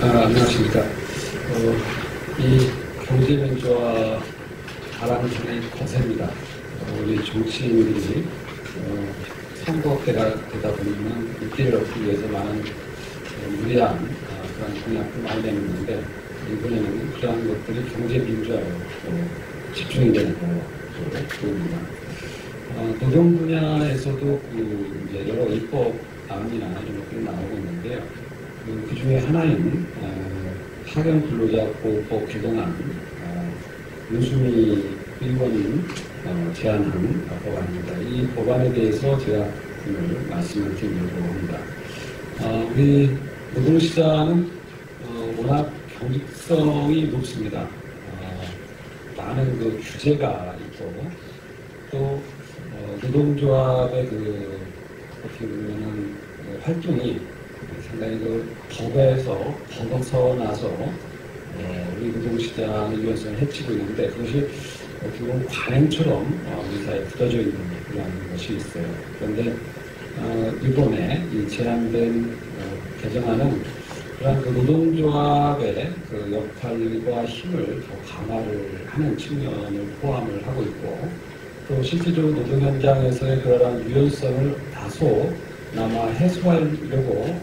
안녕하십니까. 이 경제민주화 바람이 거셉니다. 우리 정치인들이 선거 때가 되다 보면 인기를 얻기 위해서 많은 무리한 그런 공약도 많이 내놓는데, 이번에는 그러한 것들이 경제민주화로 집중이 되는 걸로 보입니다. 노동 분야에서도 이제 여러 입법안이나 이런 것들이 나오고 있는데요. 그 중에 하나인 파견 근로자 보호법 개정안, 윤수미 의원이 제안한 법안입니다. 이 법안에 대해서 제가 오늘 말씀을 드리려고 합니다. 우리 노동시장은 워낙 경직성이 높습니다. 많은 그 규제가 있고, 또 노동조합의 어떻게 보면은 활동이 상당히 법에서 벗어나서 우리 노동시장의 유연성을 해치고 있는데, 그것이 어떻게 보면 관행처럼 우리 사회에 굳어져 있는 그런 것이 있어요. 그런데 이번에 이 제안된 개정안은 그런 노동조합의 역할과 힘을 더 강화를 하는 측면을 포함을 하고 있고, 또 실질적으로 노동 현장에서의 그러한 유연성을 다소나마 해소하려고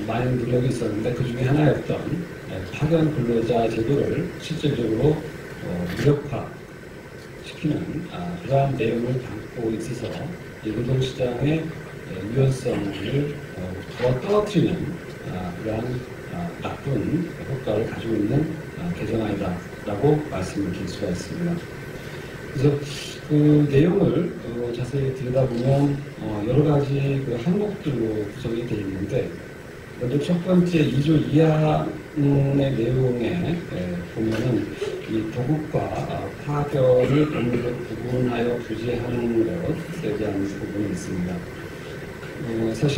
많은 노력이 있었는데, 그 중에 하나였던 파견 근로자 제도를 실질적으로 무력화시키는 그러한 내용을 담고 있어서 노동시장의 유연성을 더 떨어뜨리는 그러한 나쁜 효과를 가지고 있는 개정안이다라고 말씀을 드릴 수가 있습니다. 그래서 그 내용을 자세히 들여다보면 여러 가지 항목들로 구성이 되어 있는데, 먼저 첫 번째 2조 2항의 내용에 보면은 이 도급과 파견을 법률로 구분하여 규제하는 것에 대한 부분이 있습니다. 사실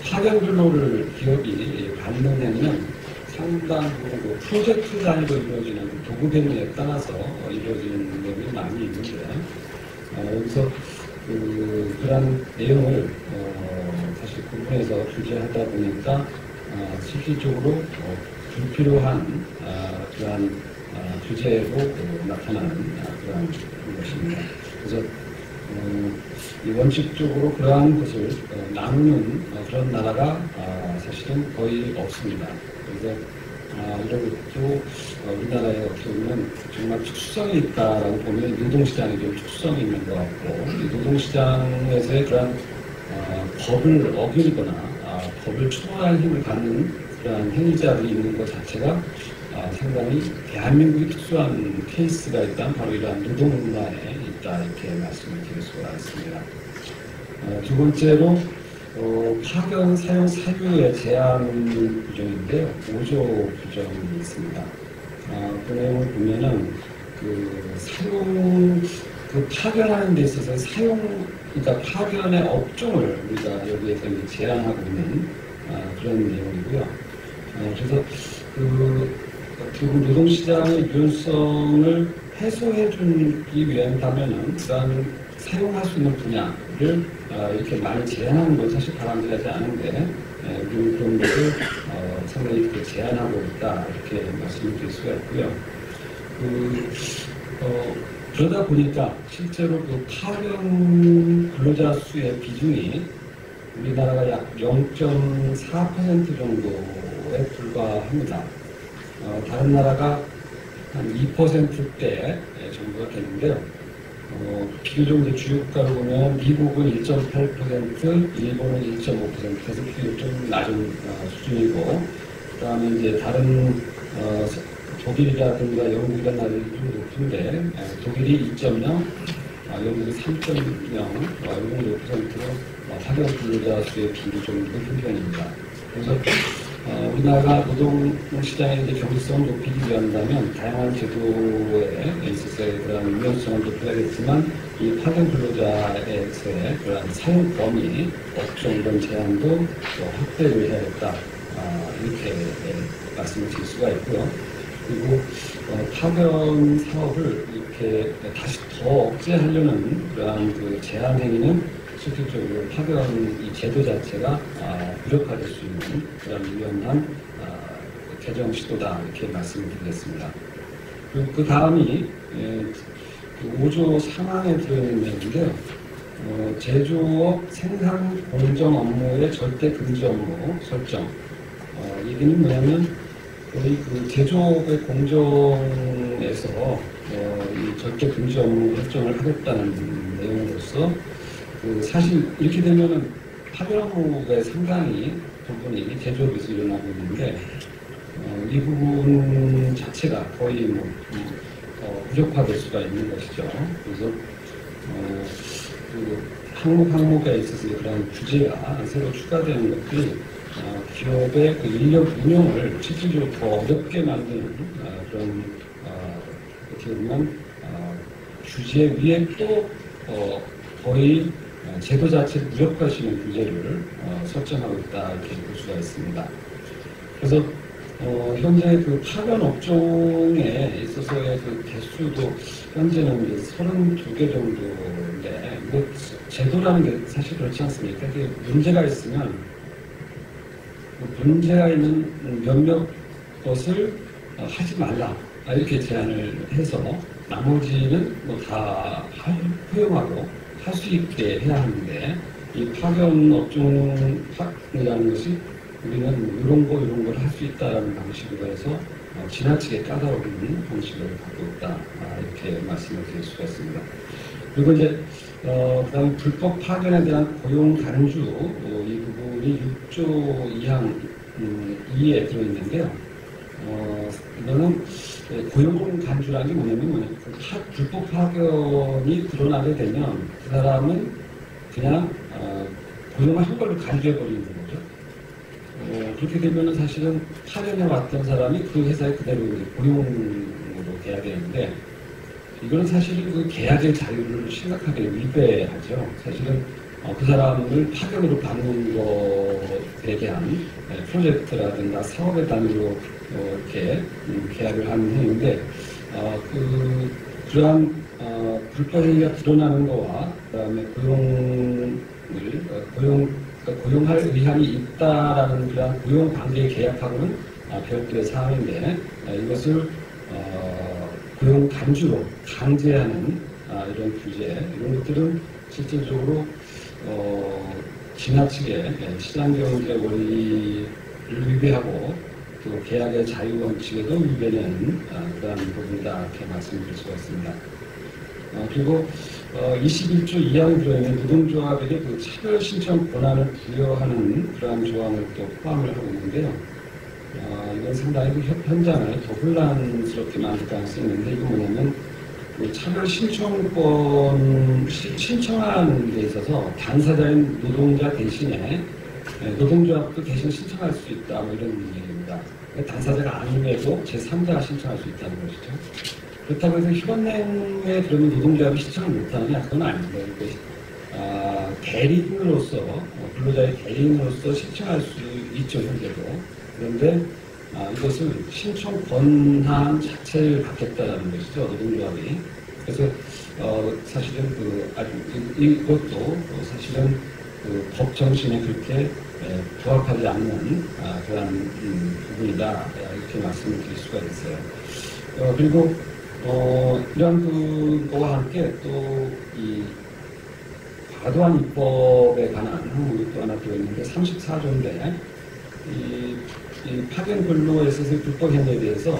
파견 근로를 기업이 받는 데는 상당 부분 프로젝트 단위로 이루어지는 도급 행위에 따라서 이루어지는 내용이 많이 있는데, 여기서 그런 내용을 사실 구분해서 규제하다 보니까 실질적으로 불필요한 그러한 규제로 나타나는 그러한 것입니다. 그래서 원칙적으로 그러한 것을 나누는 그런 나라가 사실은 거의 없습니다. 그래서 이런 것도 우리나라에 어떻게 보면 정말 특수성이 있다라고 보면 노동시장에 좀 특수성이 있는 것 같고, 노동시장에서의 그런 법을 어기거나 법을 초월할 힘을 갖는 그런 행위자들이 있는 것 자체가 상당히 대한민국이 특수한 케이스가 있다면 바로 이러한 노동문화에 있다, 이렇게 말씀을 드릴 수가 있습니다. 두 번째로 파견 사용 사유의 제한 규정인데요. 5조 규정이 있습니다. 그 내용을 보면은 파견하는 데 있어서 그러니까 파견의 업종을 우리가 여기에서 제한하고 있는 그런 내용이고요. 그래서 어떻게 보면 노동시장의 유연성을 해소해주기 위한다면은 그런 사용할 수 있는 분야를 이렇게 많이 제한하는 건 사실 바람직하지 않은데, 우리는 그런 것을 상당히 제한하고 있다, 이렇게 말씀을 드릴 수가 있고요. 그러다 보니까 실제로 파견 근로자 수의 비중이 우리나라가 약 0.4% 정도에 불과합니다. 다른 나라가 한 2%대 정도가 되는데요. 비교적 이제 주요 국가로 보면 미국은 1.8%, 일본은 1.5%에서 비교적 좀 낮은 수준이고, 그다음에 이제 다른 독일이라든가 영국이라는 나라들이 좀 높은데, 독일이 2.0, 영국이 3.0, 일본이 5%로 파견 근로자 수의 비율이 좀 높은 편입니다. 그래서 우리나라가 노동시장의 경직성을 높이기 위한다면 다양한 제도에 있어서의 그런 유연성을 높여야겠지만, 이 파견 근로자에서의 그런 사용 범위, 업종 이런 제한도 확대를 해야겠다, 이렇게 말씀을 드릴 수가 있고요. 그리고 파견 사업을 이렇게 다시 더 억제하려는 그러한 제한 행위는 실질적으로 파견 이 제도 자체가 무력화될 수 있는 그런 위험한 개정 시도다 이렇게 말씀드리겠습니다. 그리고 그 다음이 그 5조 3항에 들어있는 내용인데요. 제조업 생산 공정 업무의 절대 금지 업무 설정. 얘기는 뭐냐면 거의 그 제조업의 공정에서 이 절대 금지 업무 설정을 하겠다는 내용으로서 사실 이렇게 되면은 파견 업무가 상당히 부분이 제조업에서 일어나고 있는데 이 부분 자체가 거의 무력화될 수가 있는 것이죠. 그래서 그 항목에 있어서 그런 규제가 새로 추가되는 것들이 기업의 그 인력 운영을 실질적으로 더 어렵게 만드는 그런 어떻게 보면 규제 위에 또 거의 제도 자체를 무력화시키는 규제를 설정하고 있다 이렇게 볼 수가 있습니다. 그래서 현재 그 파견 업종에 있어서의 그 개수도 현재는 이제 32개 정도인데 제도라는 게 사실 그렇지 않습니까? 그게 문제가 있으면 문제가 있는 몇몇 것을 하지 말라 이렇게 제안을 해서 나머지는 뭐 다 허용하고 할 수 있게 해야 하는데 이 파견 업종이라는 것이 우리는 이런 걸 할 수 있다는 방식으로 해서 지나치게 까다로운 방식을 갖고 있다 이렇게 말씀을 드릴 수가 있습니다. 그리고 이제 그다음 불법 파견에 대한 고용 간주 이 부분이 6조 2항 2에 들어있는데요. 이거는 고용 간주라는 게 뭐냐면 불법 파견이 드러나게 되면 그 사람은 그냥 고용을 한 걸로 간주해 버리는 거죠. 그렇게 되면은 사실은 파견에 왔던 사람이 그 회사에 그대로 고용으로 돼야 되는데 이거는 사실은 그 계약의 자유를 심각하게 위배하죠. 사실은 그 사람을 파견으로 받는 것에 대한 프로젝트라든가 사업의 단위로 이렇게 계약을 하는 행위인데 그러한 불법 행위가 드러나는 거와 그다음에 고용할 의향이 있다라는 그런 고용 관계 계약하고는 별도의 사항인데 이것을 고용 간주로 강제하는 이런 규제 이런 것들은 실질적으로 지나치게 시장경제 원리를 위배하고 또 계약의 자유 원칙에도 위배되는 그런 부분이다 이렇게 말씀드릴 수가 있습니다. 그리고 21조 2항에 들어있는 노동조합에게 그 차별 신청 권한을 부여하는 그러한 조항을 또 포함을 하고 있는데요. 이건 상당히 현장을 더 혼란스럽게 만들 가능성이 있는데 이건 뭐냐면 그 차별 신청권 신청하는 데 있어서 당사자인 노동자 대신에 노동조합도 대신 신청할 수 있다 뭐 이런 얘기입니다. 당사자가 아님에도 제3자가 신청할 수 있다는 것이죠. 그렇다고 해서 현행에 그러면 노동조합이 신청을 못하느냐 그건 아닙니다. 대리인으로서 근로자의 대리인으로서 신청할 수 있죠 현재도. 그런데 이것을 신청 권한 자체를 갖겠다는 것이죠 노동조합이. 그래서 사실은 이것도 사실은 법 정신에 그렇게 부합하지 않는 그런 부분이다 이렇게 말씀을 드릴 수가 있어요. 그리고 이런 거와 함께 또 이 과도한 입법에 관한 항목이 또 하나 들어있는데 34조인데 이 파견 근로에 있어서의 불법 행위에 대해서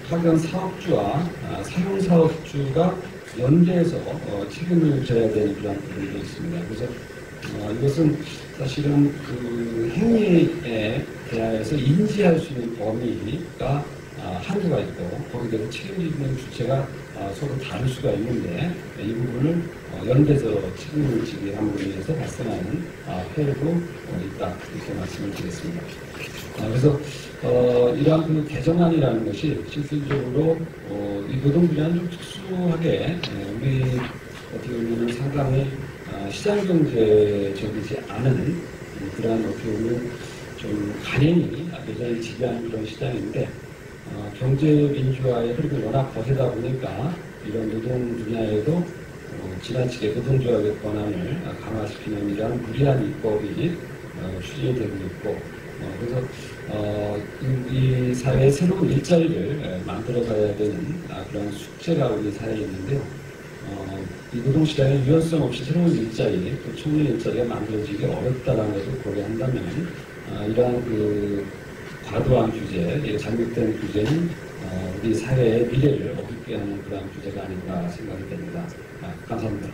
파견 사업주와 사용 사업주가 연대해서 책임을 져야 되는 그런 부분도 있습니다. 그래서 이것은 사실은 그 행위에 대해서 인지할 수 있는 범위가 한계가 있고 거기에 대해서 책임지는 주체가 서로 다를 수가 있는데 이 부분을 연대해서 책임을 지게 함으로 인해서 발생하는 폐해도 있다 이렇게 말씀을 드리겠습니다. 그래서 이러한 그 개정안이라는 것이 실질적으로 이 노동분야는 좀 특수하게 우리 어떻게 보면 상당히 시장경제적이지 않은 그러한 어떻게 보면 좀 간행이 여전히 지배하는 그런 시장인데 경제민주화의 흐름이 워낙 거세다 보니까 이런 노동 분야에도 지나치게 노동조합의 권한을 강화시키는 이러한 무리한 입법이 추진되고 있고, 그래서 이 사회의 새로운 일자리를 만들어가야 되는 그런 숙제가 우리 사회에 있는데요. 이 노동시장에 유연성 없이 새로운 일자리, 또 청년 일자리가 만들어지기 어렵다는 것을 고려한다면 이러한 그 과도한 규제, 잘못된 규제는 우리 사회의 미래를 어둡게 하는 그러한 규제가 아닌가 생각이 됩니다. 감사합니다.